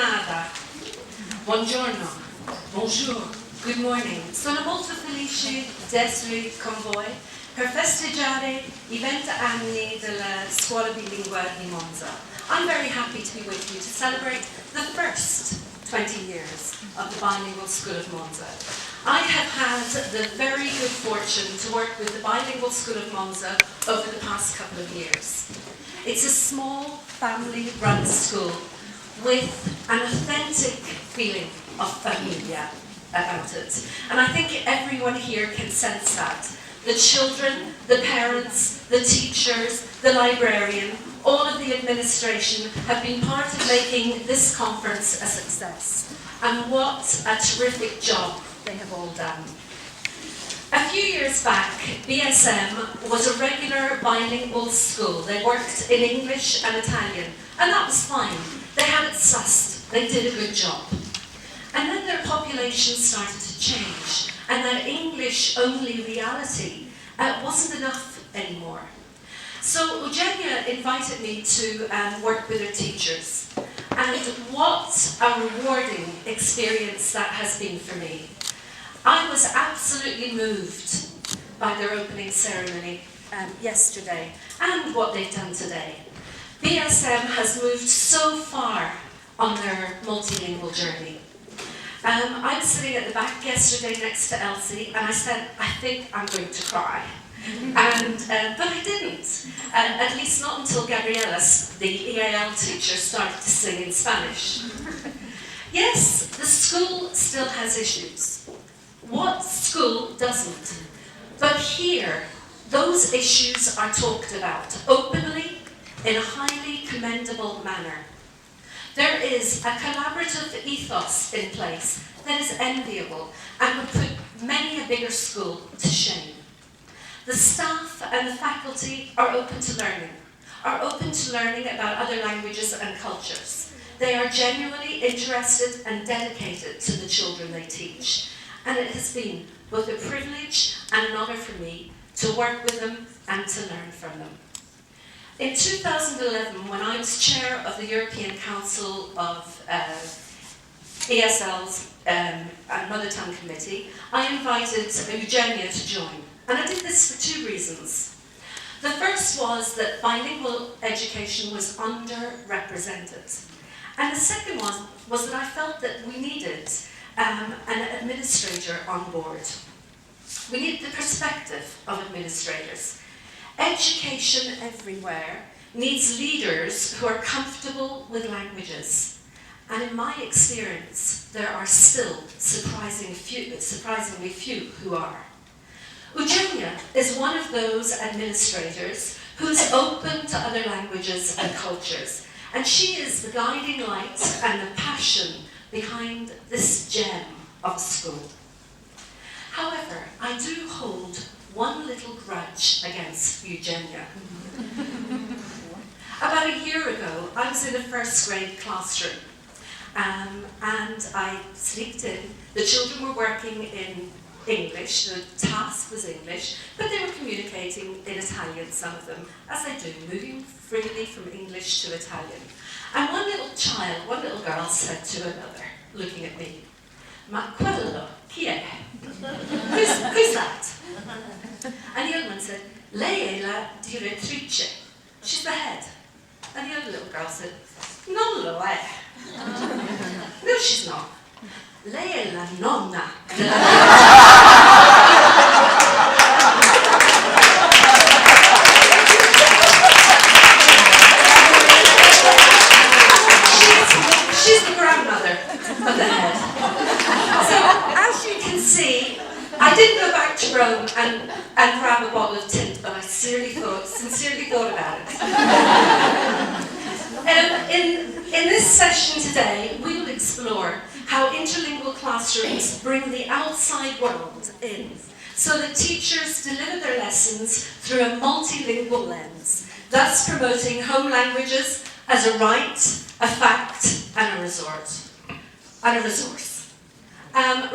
giornata, buongiorno, bonjour, good morning. Sono molto felice di essere con voi per festeggiare i 20 anni della Scuola Bilingue di Monza. I'm very happy to be with you to celebrate the first 20 years of the Bilingual School of Monza. I have had the very good fortune to work with the Bilingual School of Monza over the past couple of years. It's a small, family-run school with an authentic feeling of familia about it. And I think everyone here can sense that. The children, the parents, the teachers, the librarian, all of the administration have been part of making this conference a success. And what a terrific job they have all done. A few years back, BSM was a regular bilingual school. They worked in English and Italian, and that was fine. They had it sussed. They did a good job. And then their population started to change, and that English-only reality wasn't enough anymore. So Eugenia invited me to work with her teachers, and what a rewarding experience that has been for me. I was absolutely moved by their opening ceremony yesterday and what they've done today. BSM has moved so far on their multilingual journey. I was sitting at the back yesterday next to Elsie, and I said, I think I'm going to cry. But I didn't, at least not until Gabriela, the EAL teacher, started to sing in Spanish. Yes, the school still has issues. What school doesn't? But here, those issues are talked about openly, in a highly commendable manner. There is a collaborative ethos in place that is enviable and would put many a bigger school to shame. The staff and the faculty are open to learning about other languages and cultures. They are genuinely interested and dedicated to the children they teach. And it has been both a privilege and an honour for me to work with them and to learn from them. In 2011, when I was chair of the European Council of ESL's Mother Tongue Committee, I invited Eugenia to join. And I did this for two reasons. The first was that bilingual education was underrepresented. And the second one was that I felt that we needed an administrator on board. We need the perspective of administrators. Education everywhere needs leaders who are comfortable with languages. And in my experience, there are still surprisingly few who are. Eugenia is one of those administrators who's open to other languages and cultures. And she is the guiding light and the passion behind this gem of a school. However, I do hold one little grudge against Eugenia. About a year ago, I was in a first grade classroom, and I sneaked in. The children were working in English, the task was English, but they were communicating in Italian, some of them, as they do, moving freely from English to Italian. And one little girl said to another, looking at me, "Ma quello, chi è? Who's that?" And the other one said, "Lei è la direttrice. She's the head." And the other little girl said, "Non lo è." "No, she's not. Lei è la nonna della She's the grandmother of the head." So, as you can see, I didn't go back to Rome and grab a bottle of tint, but I sincerely thought about it. In this session today, we will explore how interlingual classrooms bring the outside world in, so that teachers deliver their lessons through a multilingual lens, thus promoting home languages as a right, a fact, and a resource.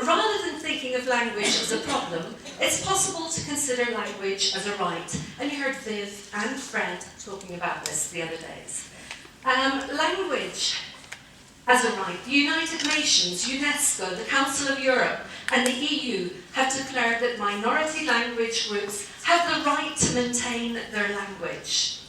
Rather than thinking of language as a problem, it's possible to consider language as a right. And you heard Viv and Fred talking about this the other days. Language as a right. The United Nations, UNESCO, the Council of Europe, and the EU have declared that minority language groups have the right to maintain their language.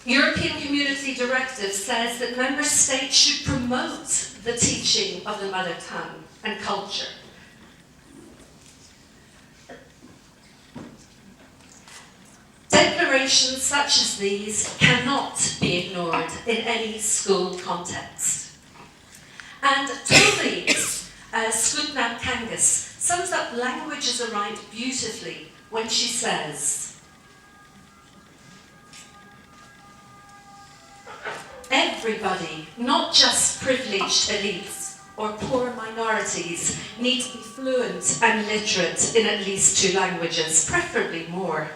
European Community Directive says that member states should promote the teaching of the mother tongue and culture. Declarations such as these cannot be ignored in any school context. And Toby Skutnab Kangas sums up language as a right beautifully when she says, everybody, not just privileged elites or poor minorities, need to be fluent and literate in at least 2 languages, preferably more.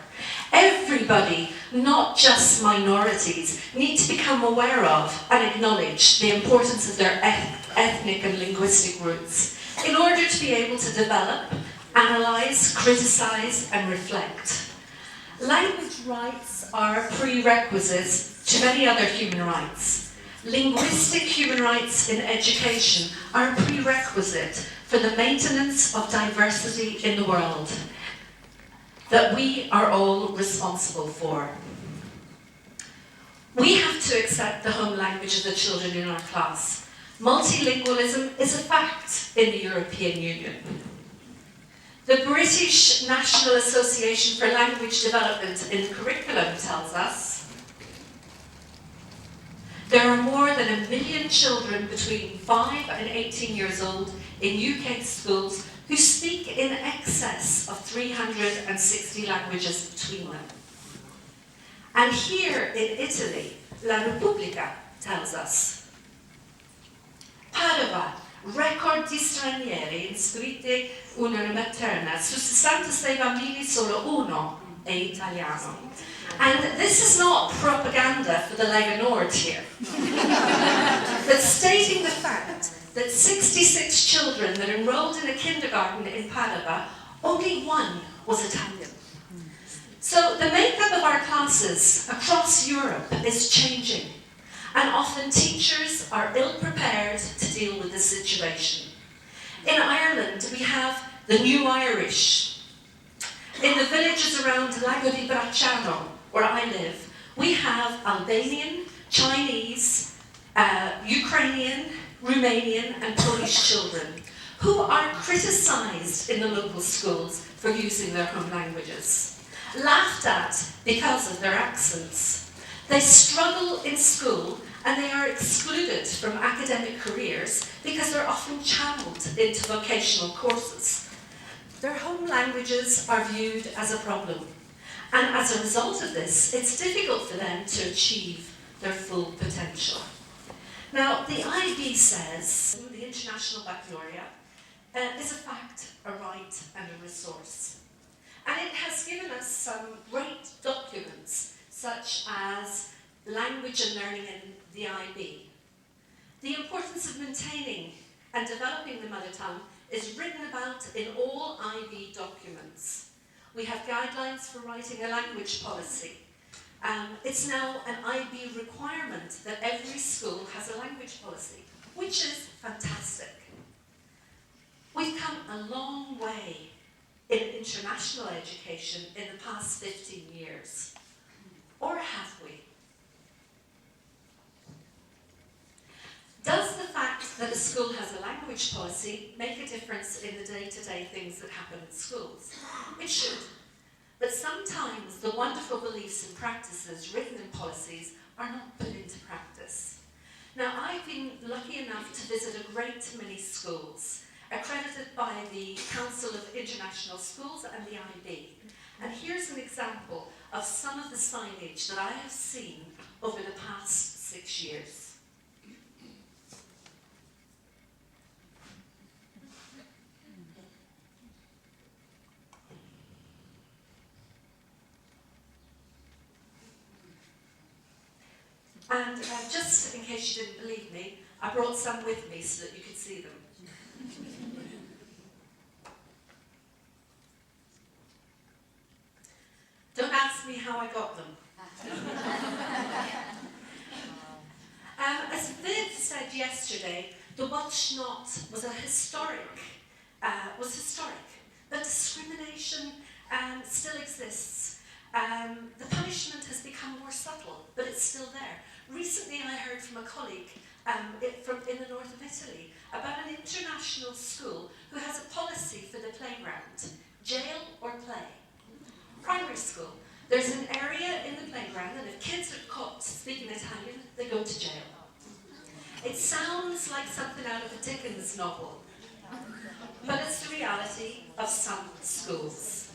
Everybody, not just minorities, need to become aware of and acknowledge the importance of their ethnic and linguistic roots in order to be able to develop, analyse, criticise and reflect. Language rights are prerequisites to many other human rights. Linguistic human rights in education are a prerequisite for the maintenance of diversity in the world that we are all responsible for. We have to accept the home language of the children in our class. Multilingualism is a fact in the European Union. The British National Association for Language Development in Curriculum tells us there are more than 1 million children between 5 and 18 years old in UK schools who speak in excess of 360 languages between them. And here in Italy, La Repubblica tells us, Padova, record di stranieri iscritti unione materna, su 66 bambini solo uno è italiano. And this is not propaganda for the Lega Nord here, but stating the fact that 66 children that enrolled in a kindergarten in Padova, only 1 was Italian. So the makeup of our classes across Europe is changing, and often teachers are ill-prepared to deal with the situation. In Ireland, we have the New Irish. In the villages around Lago di Bracciano, where I live, we have Albanian, Chinese, Ukrainian, Romanian and Polish children who are criticised in the local schools for using their home languages, laughed at because of their accents. They struggle in school and they are excluded from academic careers because they're often channeled into vocational courses. Their home languages are viewed as a problem, and as a result of this, it's difficult for them to achieve their full potential. Now, the IB says the International Baccalaureate is a fact, a right and a resource. And it has given us some great documents, such as Language and Learning in the IB. The importance of maintaining and developing the mother tongue is written about in all IB documents. We have guidelines for writing a language policy. It's now an IB requirement that every school has a language policy, which is fantastic. We've come a long way in international education in the past 15 years. Or have we? Does the fact that a school has a language policy make a difference in the day-to-day things that happen in schools? It should. But sometimes the wonderful beliefs and practices written in policies are not put into practice. Now, I've been lucky enough to visit a great many schools, accredited by the Council of International Schools and the IB. And here's an example of some of the signage that I have seen over the past 6 years. And just in case you didn't believe me, I brought some with me so that you could see them. Don't ask me how I got them. heard yesterday, the Welsh Not was historic, but discrimination still exists. The punishment has become more subtle, but it's still there. Recently I heard from a colleague in the north of Italy about an international school who has a policy for the playground, jail or play. Primary school, there's an area in the playground and if kids are caught speaking Italian, they go to jail. It sounds like something out of a Dickens novel, but it's the reality of some schools.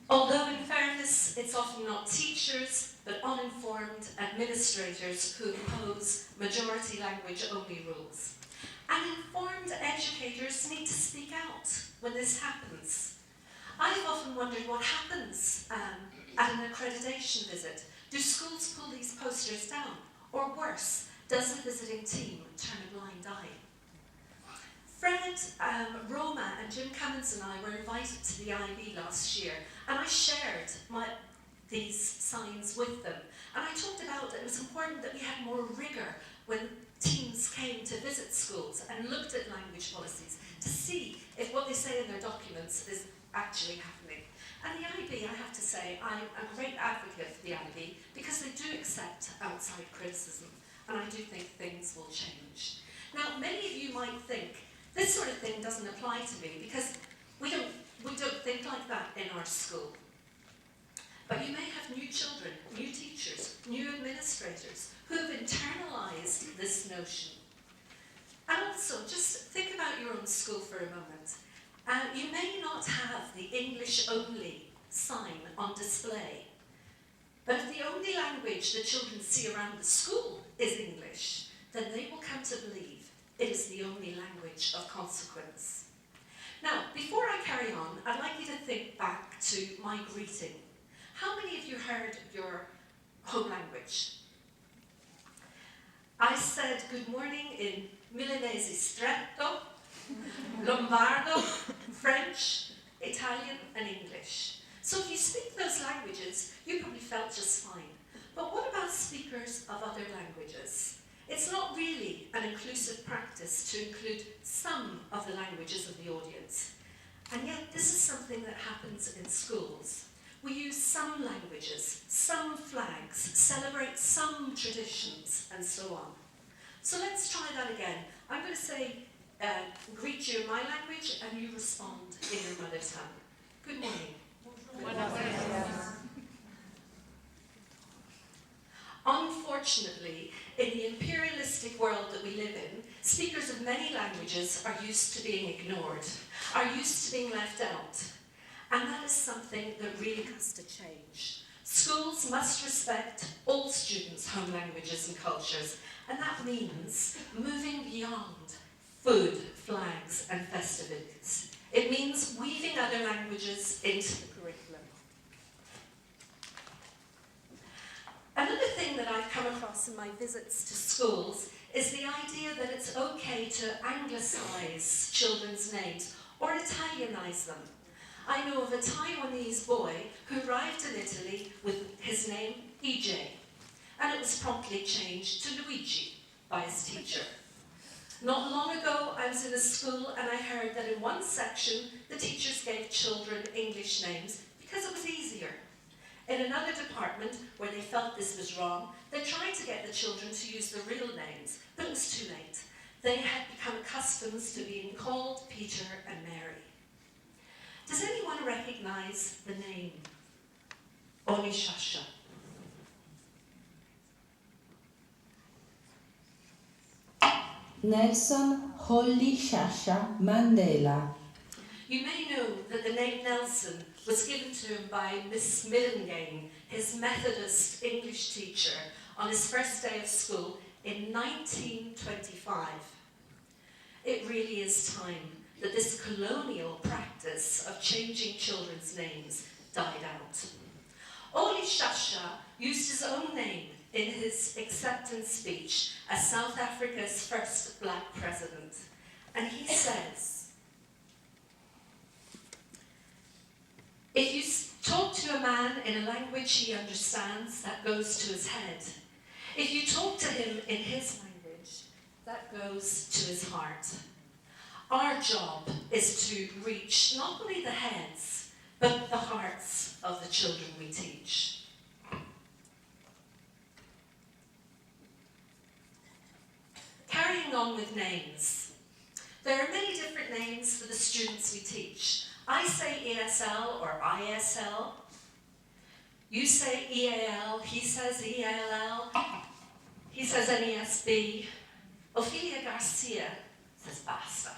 Although in fairness, it's often not teachers, but uninformed administrators who impose majority language only rules. And informed educators need to speak out when this happens. I've often wondered what happens at an accreditation visit. Do schools pull these posters down? Or worse, does the visiting team turn a blind eye? Fred, Roma and Jim Cummins and I were invited to the IB last year and I shared these signs with them. And I talked about that it was important that we had more rigour when teams came to visit schools and looked at language policies to see if what they say in their documents is actually happening. And the IB, I have to say, I'm a great advocate for the IB because they do accept outside criticism and I do think things will change. Now, many of you might think, this sort of thing doesn't apply to me because we don't think like that in our school. But you may have new children, new teachers, new administrators who have internalised this notion. And also, just think about your own school for a moment. You may not have the English only sign on display, but if the only language the children see around the school is English, then they will come to believe it is the only language of consequence. Now, before I carry on, I'd like you to think back to my greeting. How many of you heard your home language? I said good morning in Milanese stretto, Lombardo, French, Italian and English. So if you speak those languages, you probably felt just fine. But what about speakers of other languages? It's not really an inclusive practice to include some of the languages of the audience. And yet this is something that happens in schools. We use some languages, some flags, celebrate some traditions, and so on. So let's try that again. I'm going to say, greet you in my language, and you respond in your mother tongue. Good morning. Unfortunately, in the imperialistic world that we live in, speakers of many languages are used to being ignored, are used to being left out. And that is something that really has to change. Schools must respect all students' home languages and cultures, and that means moving beyond food, flags, and festivities. It means weaving other languages into the curriculum. Another thing that I've come across in my visits to schools is the idea that it's okay to anglicise children's names or Italianise them. I know of a Taiwanese boy who arrived in Italy with his name EJ, and it was promptly changed to Luigi by his teacher. Not long ago, I was in a school and I heard that in one section, the teachers gave children English names because it was easier. In another department, where they felt this was wrong, they tried to get the children to use the real names, but it was too late. They had become accustomed to being called Peter and Mary. Does anyone recognise the name Onishasha? Nelson Holly Shasha Mandela. You may know that the name Nelson was given to him by Miss Millingane, his Methodist English teacher, on his first day of school in 1925. It really is time that this colonial practice of changing children's names died out. Oli Shasha used his own name in his acceptance speech as South Africa's first black president. And he says, if you talk to a man in a language he understands, that goes to his head. If you talk to him in his language, that goes to his heart. Our job is to reach not only the heads, but the hearts of the children we teach. Carrying on with names. There are many different names for the students we teach. I say ESL or ISL. You say EAL, he says ELL, he says NESB. Ophelia Garcia says basta.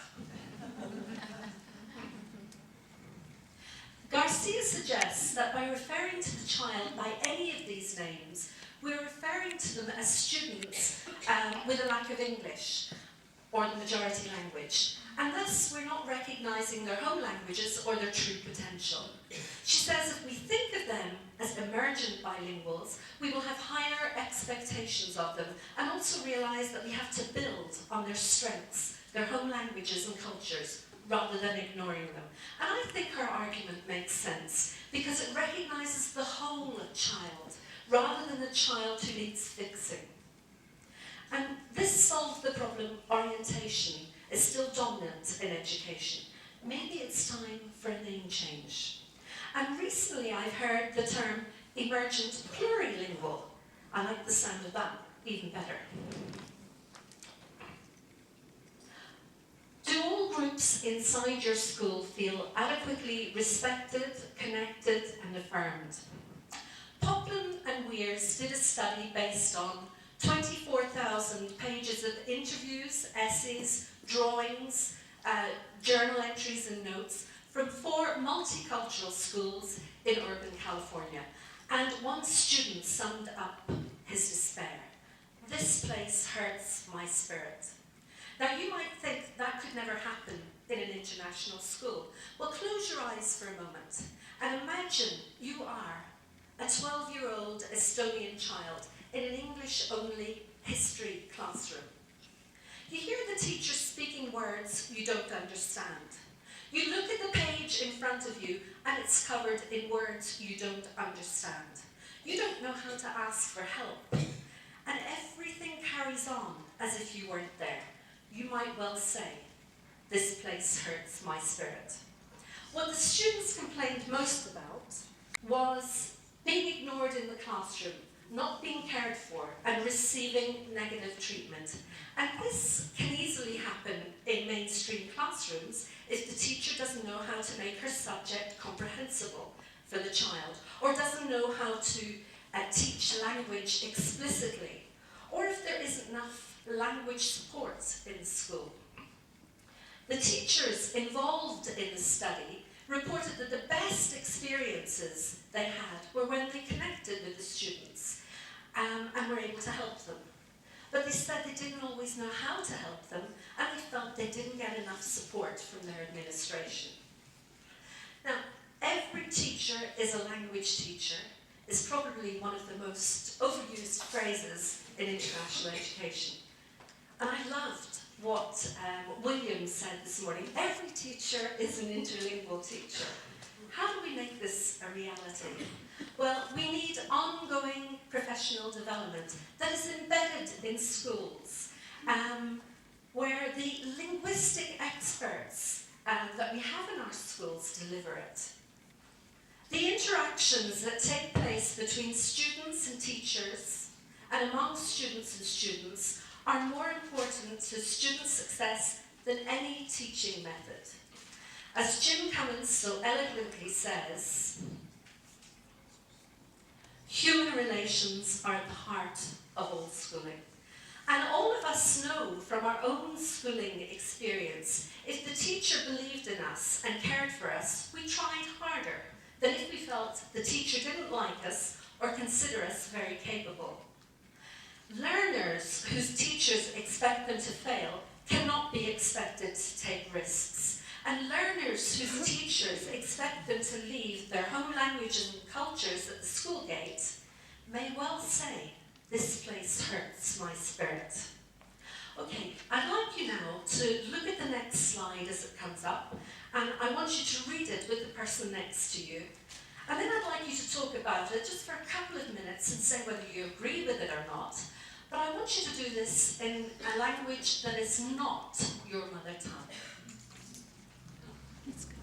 Garcia suggests that by referring to the child by any of these names, we're referring to them as students with a lack of English, or the majority language, and thus we're not recognising their home languages or their true potential. She says if we think of them as emergent bilinguals, we will have higher expectations of them and also realise that we have to build on their strengths, their home languages and cultures, rather than ignoring them. And I think her argument makes sense because it recognises the whole child rather than the child who needs fixing. And this solved the problem orientation is still dominant in education. Maybe it's time for a name change. And recently I've heard the term emergent plurilingual. I like the sound of that even better. Do all groups inside your school feel adequately respected, connected, and affirmed? Poplin and Weirs did a study based on 24,000 pages of interviews, essays, drawings, journal entries and notes from 4 multicultural schools in urban California. And one student summed up his despair. This place hurts my spirit. Now you might think that could never happen in an international school. Well, close your eyes for a moment and imagine you are a 12-year-old Estonian child in an English-only history classroom. You hear the teacher speaking words you don't understand. You look at the page in front of you and it's covered in words you don't understand. You don't know how to ask for help. And everything carries on as if you weren't there. You might well say, this place hurts my spirit. What the students complained most about was being ignored in the classroom, not being cared for, and receiving negative treatment. And this can easily happen in mainstream classrooms if the teacher doesn't know how to make her subject comprehensible for the child, or doesn't know how to teach language explicitly, or if there isn't enough language support in school. The teachers involved in the study reported that the best experiences they had were when they connected with the students and were able to help them. But they said they didn't always know how to help them, and they felt they didn't get enough support from their administration. Now, every teacher is a language teacher is probably one of the most overused phrases in international education. And I loved what William said this morning. Every teacher is an interlingual teacher. How do we make this a reality? Well, we need ongoing professional development that is embedded in schools, where the linguistic experts that we have in our schools deliver it. The interactions that take place between students and teachers, and among students and students, are more important to student success than any teaching method. As Jim Cummins so eloquently says, human relations are at the heart of all schooling. And all of us know from our own schooling experience, if the teacher believed in us and cared for us, we tried harder than if we felt the teacher didn't like us or consider us very capable. Learners whose teachers expect them to fail cannot be expected to take risks. And learners whose teachers expect them to leave their home language and cultures at the school gate may well say, "This place hurts my spirit." Okay, I'd like you now to look at the next slide as it comes up, and I want you to read it with the person next to you. And then I'd like you to talk about it just for a couple of minutes and say whether you agree with it or not. But I want you to do this in a language that is not your mother tongue. Let's go.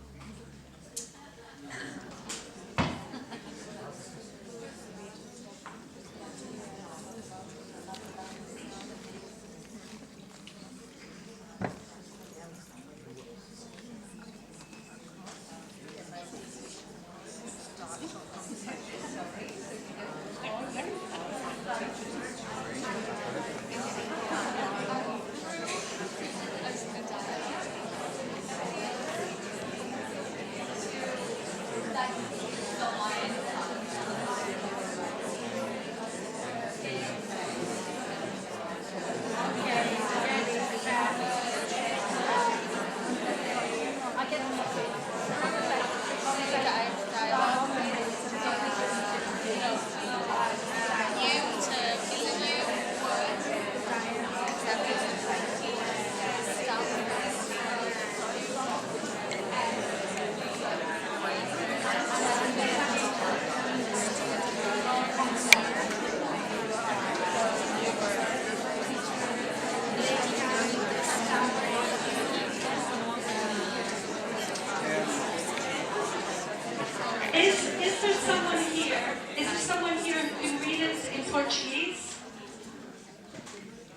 Portuguese?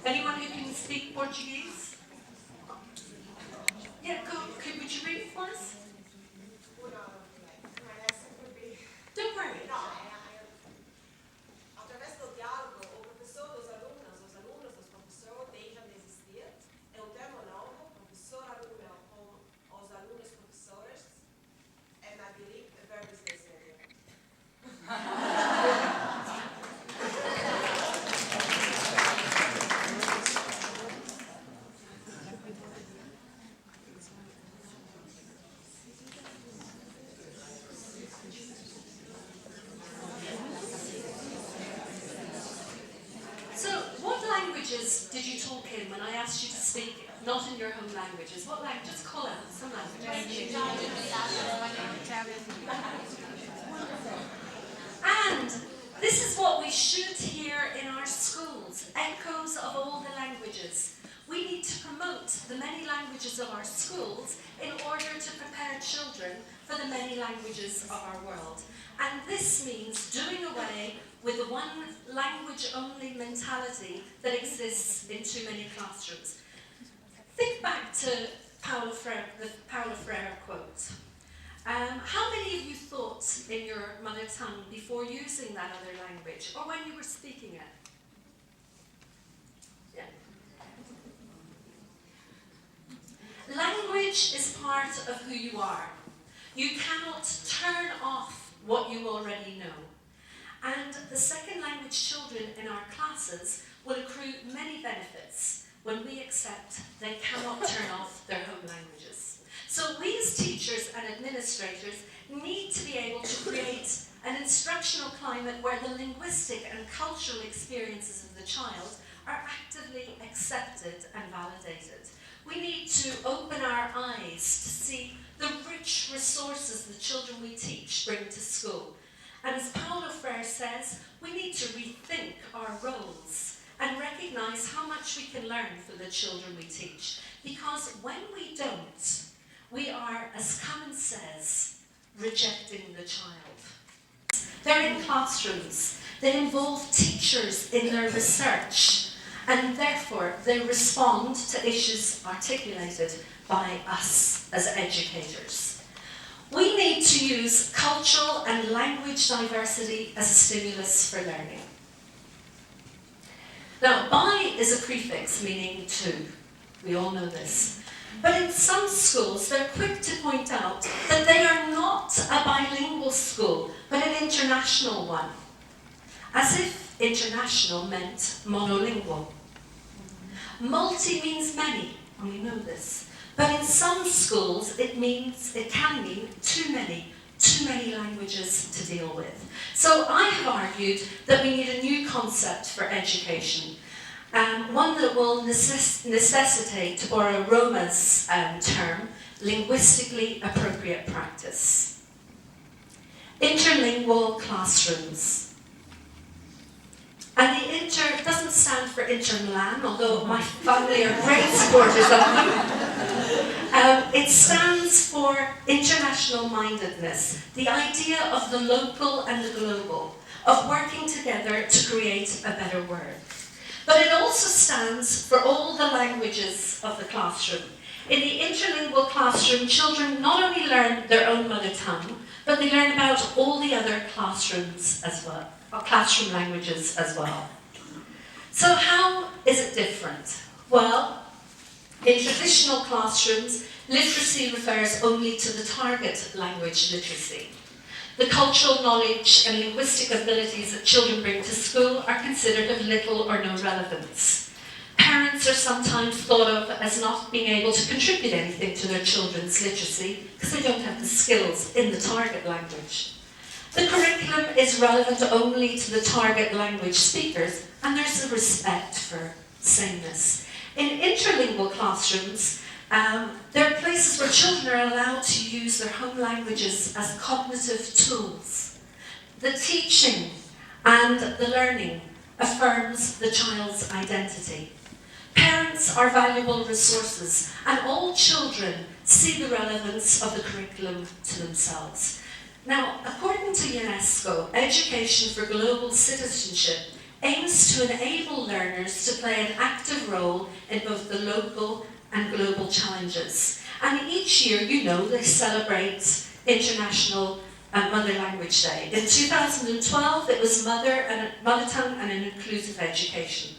Anyone who can speak Portuguese? Yeah, would you read it for us? Don't worry. Através do diálogo, o professor dos alunos, os alunos dos professores deixam de existir. É um termo novo, professor-aluno, com os alunos professores. É na direita, verbos de série. Did you talk in when I asked you to speak not in your home languages? What language? Just call out some languages. And this is what we should hear in our schools, echoes of all the languages. We need to promote the many languages of our schools in order to prepare children for the many languages of our world. And this means doing away with the one language only mentality that exists in too many classrooms. Think back to the Paulo Freire quote. How many of you thought in your mother tongue before using that other language, or when you were speaking it? Yeah. Language is part of who you are. You cannot turn off what you already know. And the second language children in our classes will accrue many benefits when we accept they cannot turn off their home languages. So we as teachers and administrators need to be able to create an instructional climate where the linguistic and cultural experiences of the child are actively accepted and validated. We need to open our eyes to see the rich resources the children we teach bring to school. And as Paulo Freire says, we need to rethink our roles and recognise how much we can learn from the children we teach. Because when we don't, we are, as Common says, rejecting the child. They're in classrooms. They involve teachers in their research. And therefore, they respond to issues articulated by us as educators. We need to use cultural and language diversity as a stimulus for learning. Now, bai is a prefix meaning to. We all know this. But in some schools, they're quick to point out that they are not a bilingual school, but an international one. As if international meant monolingual. Multi means many, and we know this. But in some schools, it can mean too many languages to deal with. So I have argued that we need a new concept for education. One that will necessitate, to borrow Roma's term, linguistically appropriate practice. Interlingual classrooms. And the inter doesn't stand for Inter Milan, although my family are great supporters of them. It stands for international mindedness, the idea of the local and the global, of working together to create a better world. But it also stands for all the languages of the classroom. In the interlingual classroom, children not only learn their own mother tongue, but they learn about all the other classrooms as well, or classroom languages as well. So how is it different? Well, in traditional classrooms, literacy refers only to the target language literacy. The cultural knowledge and linguistic abilities that children bring to school are considered of little or no relevance. Parents are sometimes thought of as not being able to contribute anything to their children's literacy because they don't have the skills in the target language. The curriculum is relevant only to the target language speakers, and there's a respect for sameness. In interlingual classrooms, there are places where children are allowed to use their home languages as cognitive tools. The teaching and the learning affirms the child's identity. Parents are valuable resources, and all children see the relevance of the curriculum to themselves. Now, according to UNESCO, Education for Global Citizenship aims to enable learners to play an active role in both the local and global challenges. And each year, you know, they celebrate International Mother Language Day. In 2012, it was Mother Tongue and an Inclusive Education.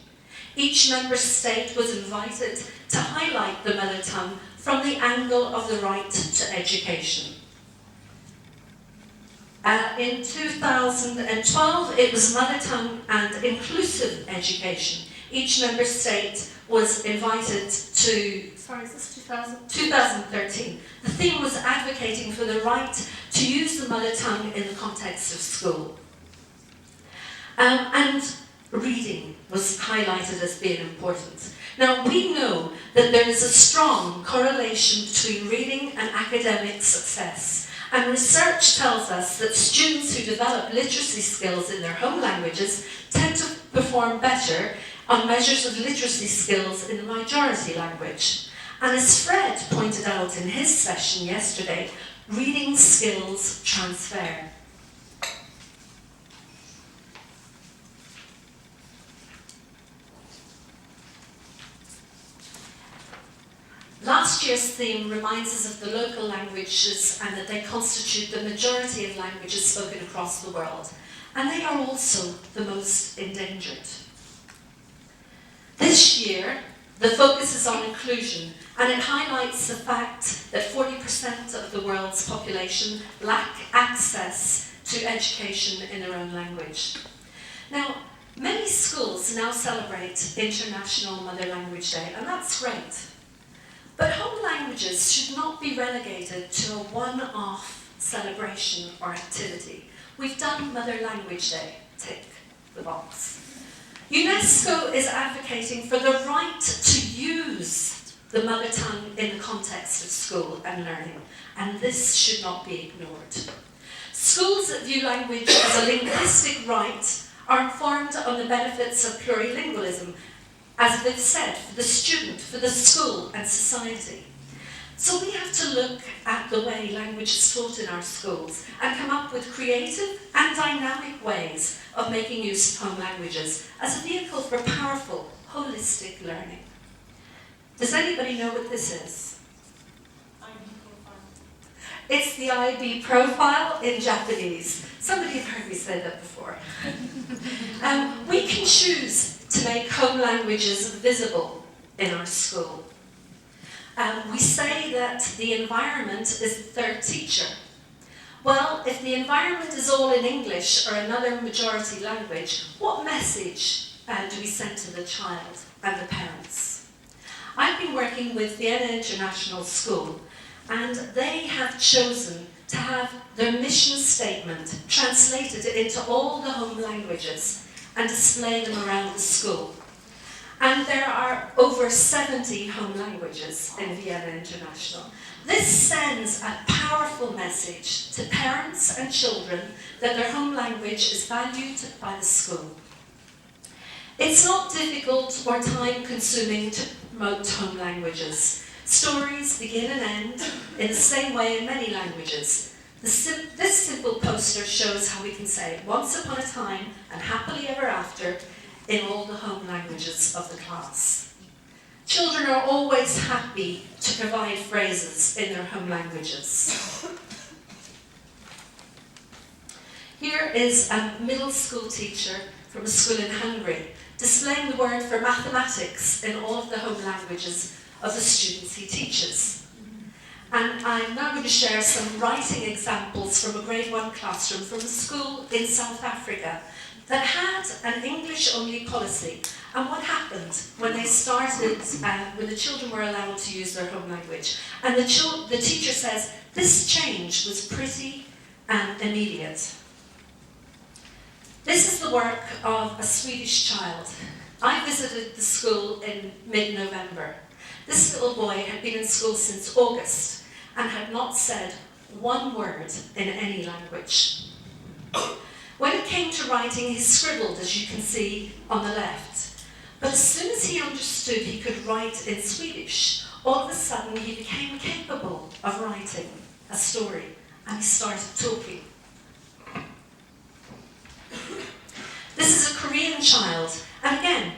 Each member state was invited to highlight the mother tongue from the angle of the right to education. In 2012, it was Mother Tongue and Inclusive Education. Each member state was invited to, 2013. The theme was advocating for the right to use the mother tongue in the context of school. And reading was highlighted as being important. Now, we know that there is a strong correlation between reading and academic success. And research tells us that students who develop literacy skills in their home languages tend to perform better on measures of literacy skills in the majority language. And as Fred pointed out in his session yesterday, reading skills transfer. Last year's theme reminds us of the local languages and that they constitute the majority of languages spoken across the world. And they are also the most endangered. This year, the focus is on inclusion, and it highlights the fact that 40% of the world's population lack access to education in their own language. Now, many schools now celebrate International Mother Language Day, and that's great. But home languages should not be relegated to a one-off celebration or activity. We've done Mother Language Day, tick the box. UNESCO is advocating for the right to use the mother tongue in the context of school and learning, and this should not be ignored. Schools that view language as a linguistic right are informed on the benefits of plurilingualism, as they've said, for the student, for the school and society. So we have to look at the way language is taught in our schools and come up with creative and dynamic ways of making use of home languages as a vehicle for powerful, holistic learning. Does anybody know what this is? IB profile. It's the IB profile in Japanese. Somebody has heard me say that before. We can choose to make home languages visible in our school. We say that the environment is the third teacher. Well, if the environment is all in English or another majority language, what message do we send to the child and the parents? I've been working with Vienna International School, and they have chosen to have their mission statement translated into all the home languages and display them around the school. And there are over 70 home languages in Vienna International. This sends a powerful message to parents and children that their home language is valued by the school. It's not difficult or time-consuming to promote home languages. Stories begin and end in the same way in many languages. This simple poster shows how we can say once upon a time and happily ever after in all the home languages of the class. Children are always happy to provide phrases in their home languages. Here is a middle school teacher from a school in Hungary displaying the word for mathematics in all of the home languages of the students he teaches. And I'm now going to share some writing examples from a grade 1 classroom from a school in South Africa that had an English-only policy. And what happened when they started, when the children were allowed to use their home language. And the teacher says, this change was pretty immediate. This is the work of a Swedish child. I visited the school in mid-November. This little boy had been in school since August and had not said one word in any language. When it came to writing, he scribbled, as you can see on the left. But as soon as he understood he could write in Swedish, all of a sudden he became capable of writing a story, and he started talking. This is a Korean child, and again,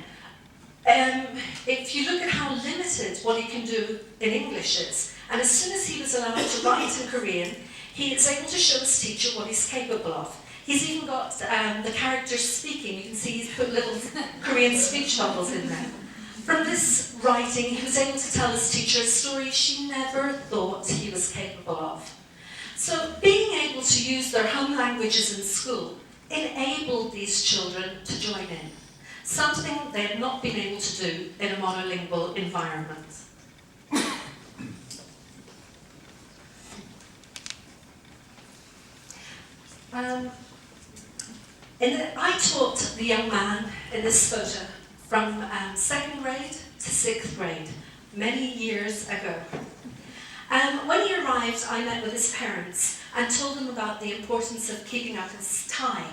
if you look at how limited what he can do in English is, and as soon as he was allowed to write in Korean, he is able to show his teacher what he's capable of. He's even got the characters speaking. You can see he's put little Korean speech bubbles in there. From this writing, he was able to tell his teacher a story she never thought he was capable of. So being able to use their home languages in school enabled these children to join in, something they had not been able to do in a monolingual environment. I taught the young man in this photo from 2nd grade to 6th grade, many years ago. When he arrived, I met with his parents and told them about the importance of keeping up his tie.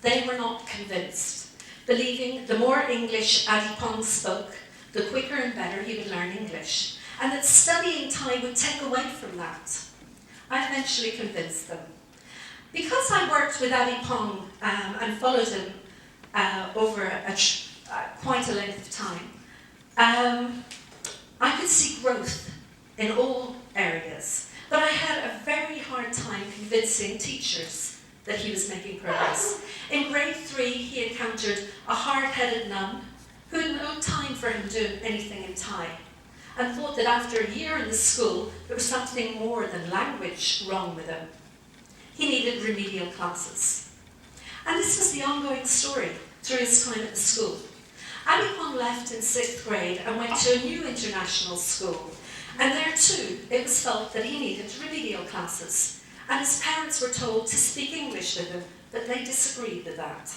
They were not convinced, believing the more English Adipong spoke, the quicker and better he would learn English, and that studying Thai would take away from that. I eventually convinced them. Because I worked with Adipong and followed him over quite a length of time, I could see growth in all areas, but I had a very hard time convincing teachers that he was making progress. In grade 3, he encountered a hard-headed nun who had no time for him doing anything in Thai, and thought that after a year in the school, there was something more than language wrong with him. He needed remedial classes. And this was the ongoing story through his time at the school. Adipong left in 6th grade and went to a new international school. And there too, it was felt that he needed remedial classes. And his parents were told to speak English with him, but they disagreed with that.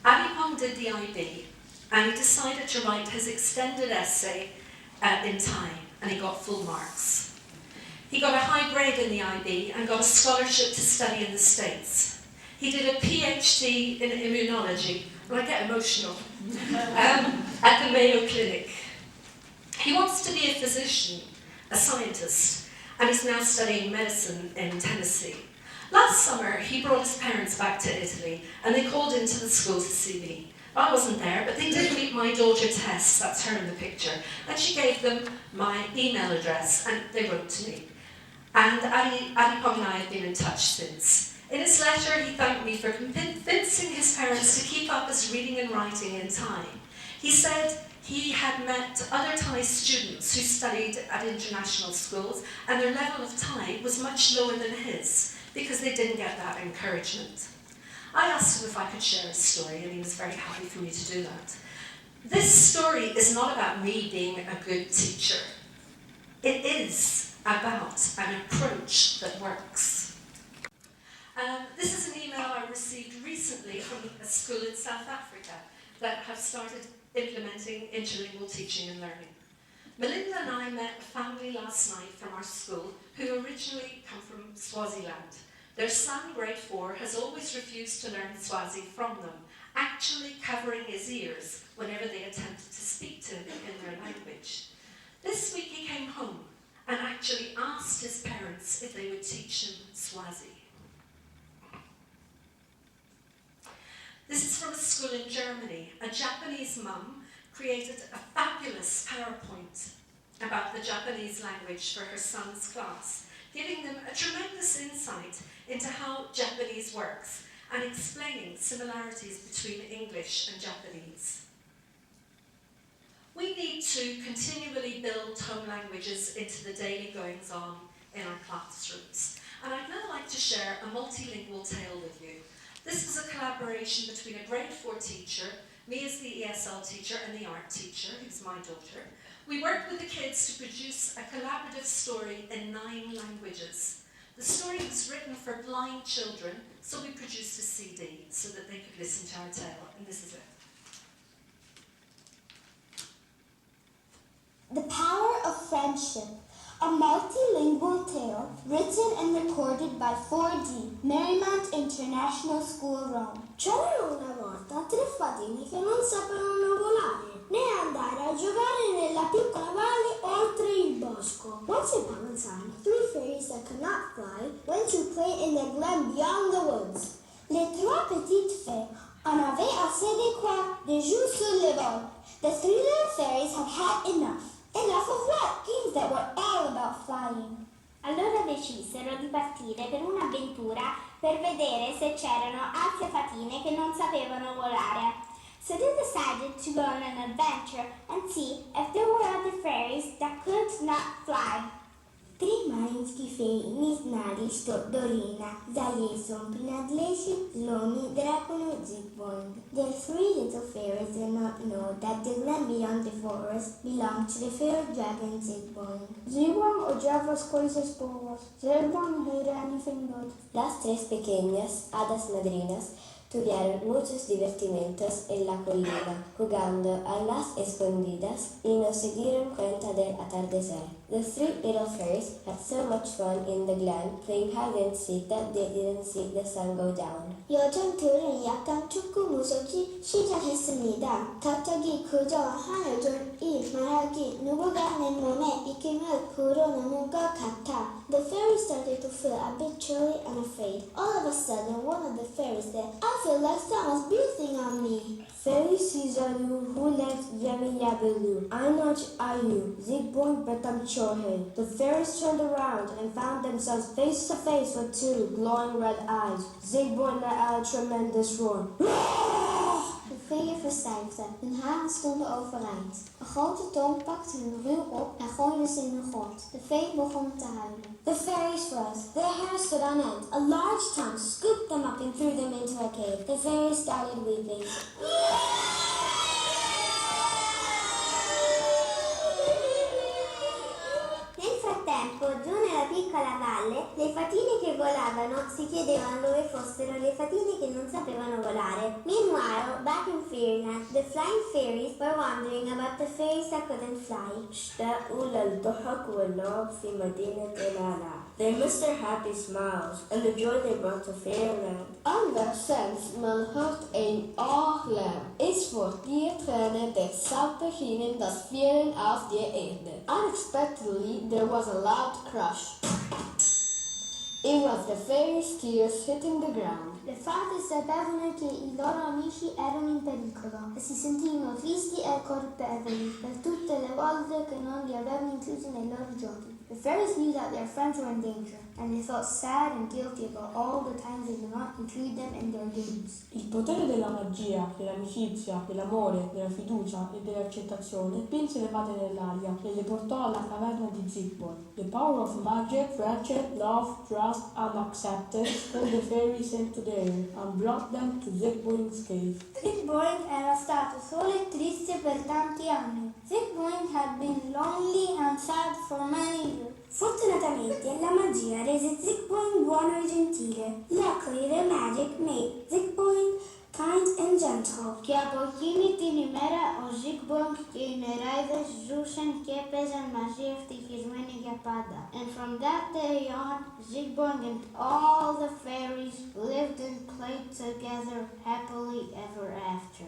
Adipong did the IB, and he decided to write his extended essay in Thai, and he got full marks. He got a high grade in the IB and got a scholarship to study in the States. He did a PhD in immunology, and I get emotional, at the Mayo Clinic. He wants to be a physician, a scientist, and is now studying medicine in Tennessee. Last summer, he brought his parents back to Italy, and they called into the school to see me. I wasn't there, but they did meet my daughter Tess, that's her in the picture, and she gave them my email address, and they wrote to me. And Adipong and I have been in touch since. In his letter, he thanked me for convincing his parents to keep up his reading and writing in Thai. He said he had met other Thai students who studied at international schools, and their level of Thai was much lower than his because they didn't get that encouragement. I asked him if I could share his story, and he was very happy for me to do that. This story is not about me being a good teacher. It is about an approach that works. This is an email I received recently from a school in South Africa that have started implementing interlingual teaching and learning. Melinda and I met a family last night from our school who originally come from Swaziland. Their son, grade 4, has always refused to learn Swazi from them, actually covering his ears whenever they attempted to speak to him in their language. This week he came home and actually asked his parents if they would teach him Swazi. This is from a school in Germany. A Japanese mum created a fabulous PowerPoint about the Japanese language for her son's class, giving them a tremendous insight into how Japanese works and explaining similarities between English and Japanese. We need to continually build home languages into the daily goings-on in our classrooms. And I'd now like to share a multilingual tale with you. This was a collaboration between a grade 4 teacher, me as the ESL teacher, and the art teacher, who's my daughter. We worked with the kids to produce a collaborative story in 9 languages. The story was written for blind children, so we produced a CD so that they could listen to our tale, and this is it. The Power of Friendship, a multilingual tale written and recorded by 4D, Marymount International School, Rome. C'erano una volta 3 fratini che non sapevano volare né andare a giocare nella piccola valle oltre il bosco. Once upon a time, 3 fairies that could not fly went to play in the glen beyond the woods. Les 3 petites fées en avaient assez de quoi de jouer sur les vols. The 3 little fairies had had enough. Enough of what? Games that were all about flying. Allora decisero di partire per un'avventura per vedere se c'erano altre fatine che non sapevano volare. So they decided to go on an adventure and see if there were other fairies that could not fly. 3 malinski fei не знали, что долина за лесом принадлежит злому дракону Зигмунду. The 3 little fairies did not know that the land beyond the forest belonged to the fairy dragon Zigmund. Zigmund odiava as coisas boas. Zigmund no era anything good. Las 3 pequeñas hadas madrinas tuvieron muchos divertimentos en la colina, jugando a las escondidas y no se dieron cuenta del atardecer. The 3 little fairies had so much fun in the glen playing hide and seek that they didn't see the sun go down. 요정들은 약간 축구 무섭기 시작했습니다. 갑자기 그저 하늘들이 말하기 누구가 내 몸에 입김을 불어넣는 것 같아. The fairies started to feel a bit chilly and afraid. All of a sudden, one of the fairies said, I feel like someone's breathing on me. Fairy Cizaru, who left Yabelu. I'm not Ayu, Zigmund Betamchohe. The fairies turned around and found themselves face to face with 2 glowing red eyes. Zigmund let out a tremendous roar. De veeën verstijfden, hun haren stonden overeind. Een grote tong pakte hun ruw op en gooide ze in hun grot. De vee begon te huilen. The fairies froze. Their hair stood on end. A large tongue scooped them up and threw them into a cave. The fairies started weeping. Nel frattempo, giù nella piccola valle, le fatine che volavano si chiedevano dove fossero le fatine che non sapevano volare. Meanwhile, back in Fairyland, the flying fairies were wondering about the fairies that couldn't fly. اشتاقوا للضحك واللعب في مدينة العلا. They missed their happy smiles and the joy they brought to Fairyland. Anderszins, men hört ein Orgel. Es wird die Tränen der Sau beginnen das Vielen auf der Erde. Unexpectedly, there was a loud crash. It was the fairies' tears hitting the ground. Le fate sapevano che i loro amici erano in pericolo e si sentivano tristi e colpevoli per tutte le volte che non li avevano inclusi nei loro giochi. The fairies knew that their friends were in danger. and they felt sad and guilty about all the times they did not include them in their games. Il potere della magia, dell'amicizia, dell'amore, della fiducia e dell'accettazione spinse le fate nell'aria e le portò alla caverna di Zigboy. The power of magic, friendship, love, trust and acceptance pulled the fairies into the air and brought them to Zigboy's cave. Zigboing era stato solo e triste per tanti anni. Zigboing had been lonely and sad for many years. Fortunatamente la magia rese Zigboing buono e gentile. Luckily the magic made Zigboing kind and gentle. Και από εκείνη την ημέρα ο Zigboing και οι νεράιδες ζούσαν και έπαιζαν μαζί ευτυχισμένοι για πάντα. And from that day on, Zigboing and all the fairies lived and played together happily ever after.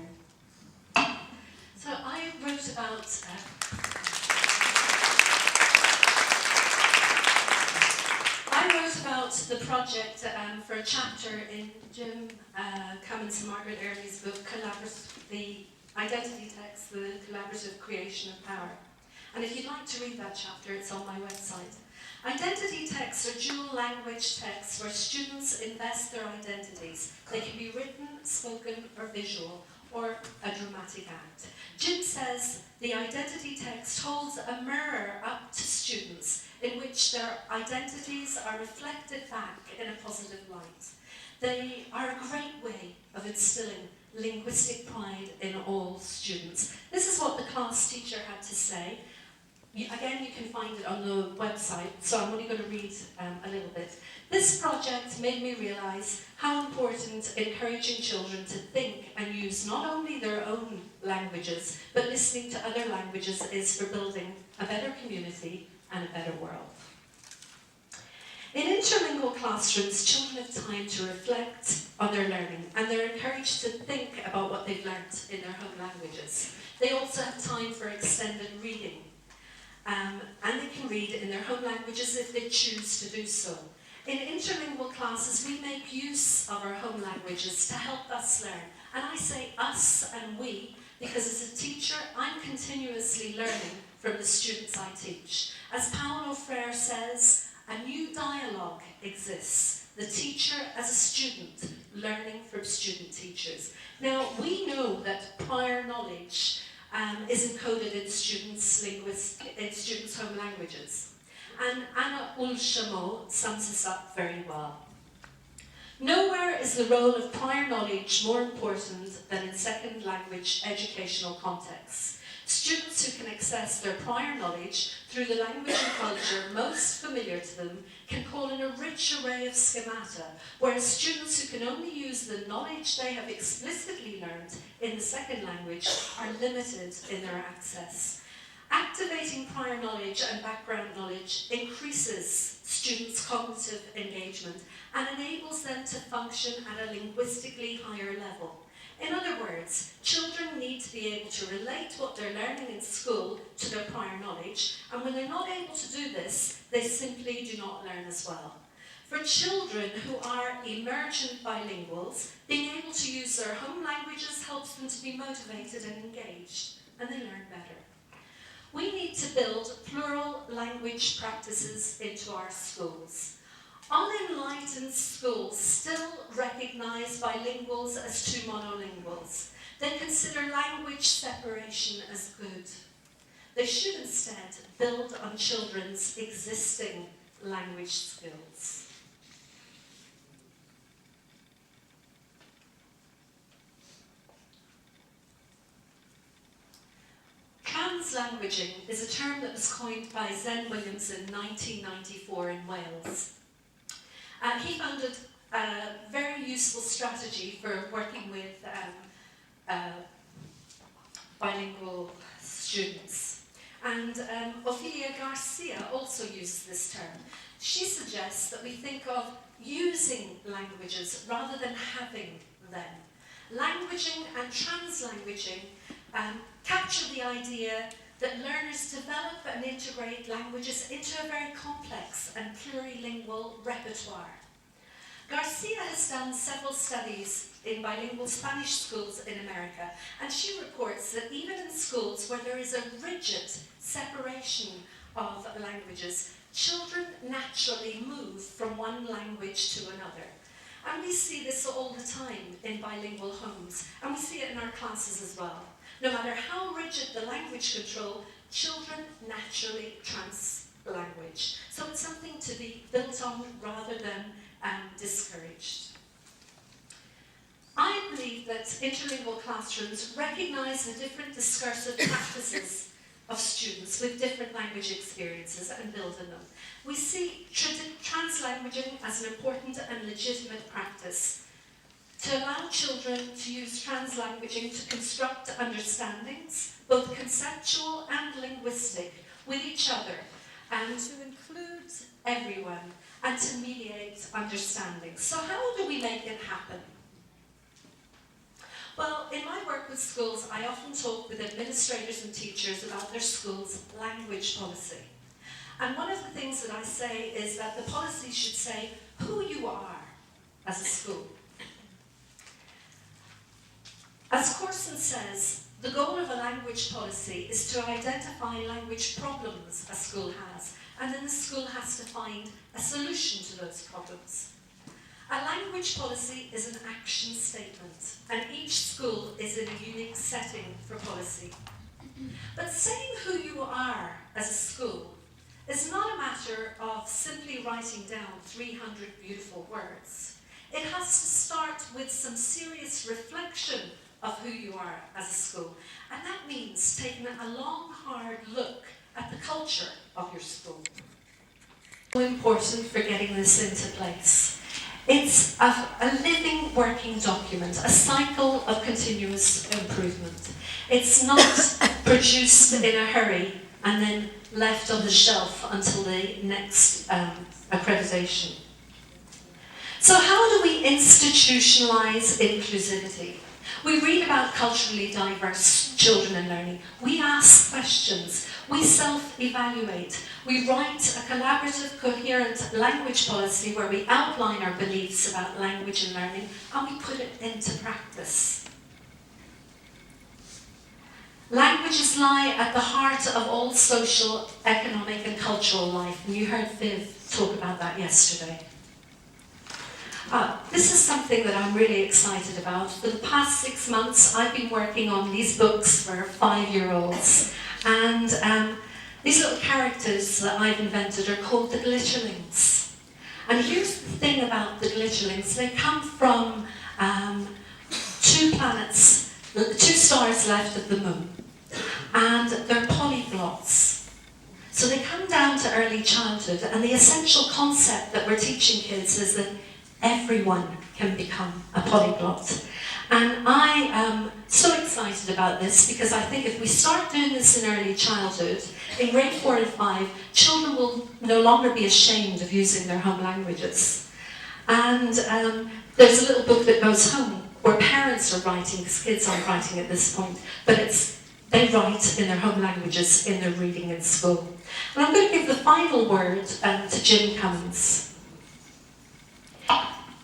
So I wrote about the project for a chapter in Jim Cummins and Margaret Earley's book, The Identity Text, The Collaborative Creation of Power. And if you'd like to read that chapter, it's on my website. Identity texts are dual language texts where students invest their identities. They can be written, spoken, or visual, or a dramatic act. Jim says the identity text holds a mirror up to students in which their identities are reflected back in a positive light. They are a great way of instilling linguistic pride in all students. This is what the class teacher had to say. Again, you can find it on the website, so I'm only going to read a little bit. This project made me realise how important encouraging children to think and use not only their own languages, but listening to other languages is for building a better community and a better world. In interlingual classrooms, children have time to reflect on their learning, and they're encouraged to think about what they've learnt in their home languages. They also have time for extended reading, and they can read in their home languages if they choose to do so. In interlingual classes, we make use of our home languages to help us learn. And I say us and we, because as a teacher, I'm continuously learning from the students I teach. As Paulo Freire says, a new dialogue exists. The teacher as a student, learning from student teachers. Now, we know that prior knowledge is encoded in students' home languages. And Anna Ulshamo sums this up very well. Nowhere is the role of prior knowledge more important than in second language educational contexts. Students who can access their prior knowledge through the language and culture most familiar to them can call in a rich array of schemata, whereas students who can only use the knowledge they have explicitly learned in the second language are limited in their access. Activating prior knowledge and background knowledge increases students' cognitive engagement and enables them to function at a linguistically higher level. In other words, children need to be able to relate what they're learning in school to their prior knowledge, and when they're not able to do this, they simply do not learn as well. For children who are emergent bilinguals, being able to use their home languages helps them to be motivated and engaged, and they learn better. We need to build plural language practices into our schools. Unenlightened schools still recognize bilinguals as two monolinguals. They consider language separation as good. They should instead build on children's existing language skills. Translanguaging is a term that was coined by Zen Williams in 1994 in Wales. He founded a very useful strategy for working with bilingual students. And Ophelia Garcia also uses this term. She suggests that we think of using languages rather than having them. Languaging and translanguaging capture the idea that learners develop and integrate languages into a very complex and plurilingual repertoire. Garcia has done several studies in bilingual Spanish schools in America, and she reports that even in schools where there is a rigid separation of languages, children naturally move from one language to another. And we see this all the time in bilingual homes, and we see it in our classes as well. No matter how rigid the language control, children naturally trans-language. So it's something to be built on rather than discouraged. I believe that interlingual classrooms recognise the different discursive practices of students with different language experiences and build on them. We see translanguaging as an important and legitimate practice to allow children to use translanguaging to construct understandings, both conceptual and linguistic, with each other, and to include everyone, and to mediate understanding. So how do we make it happen? Well, in my work with schools, I often talk with administrators and teachers about their school's language policy. And one of the things that I say is that the policy should say who you are as a school. As Corson says, the goal of a language policy is to identify language problems a school has, and then the school has to find a solution to those problems. A language policy is an action statement, and each school is in a unique setting for policy. But saying who you are as a school is not a matter of simply writing down 300 beautiful words. It has to start with some serious reflection of who you are as a school. And that means taking a long, hard look at the culture of your school. So important for getting this into place. It's a living, working document, a cycle of continuous improvement. It's not produced in a hurry and then left on the shelf until the next accreditation. So how do we institutionalize inclusivity? We read about culturally diverse children and learning. We ask questions. We self-evaluate. We write a collaborative, coherent language policy where we outline our beliefs about language and learning, and we put it into practice. Languages lie at the heart of all social, economic, and cultural life, and you heard Viv talk about that yesterday. This is something that I'm really excited about. For the past 6 months, I've been working on these books for 5-year-olds. And these little characters that I've invented are called the glitterlings. And here's the thing about the glitterlings. They come from 2 planets, 2 stars left of the moon. And they're polyglots. So they come down to early childhood. And the essential concept that we're teaching kids is that everyone can become a polyglot. And I am so excited about this because I think if we start doing this in early childhood, in grade 4 and 5, children will no longer be ashamed of using their home languages. And there's a little book that goes home where parents are writing, because kids aren't writing at this point, but they write in their home languages in their reading in school. And I'm going to give the final word to Jim Cummins.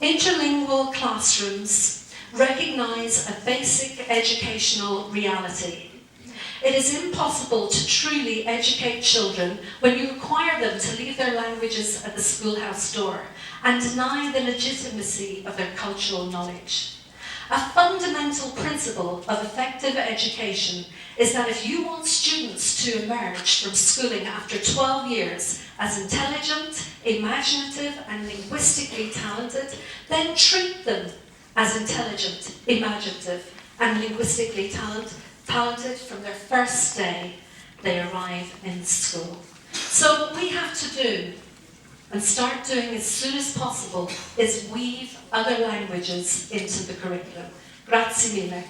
Interlingual classrooms recognise a basic educational reality. It is impossible to truly educate children when you require them to leave their languages at the schoolhouse door and deny the legitimacy of their cultural knowledge. A fundamental principle of effective education is that if you want students to emerge from schooling after 12 years as intelligent, imaginative, and linguistically talented, then treat them as intelligent, imaginative, and linguistically talented from their first day they arrive in school. So what we have to do, and start doing as soon as possible, is weave other languages into the curriculum. Grazie mille.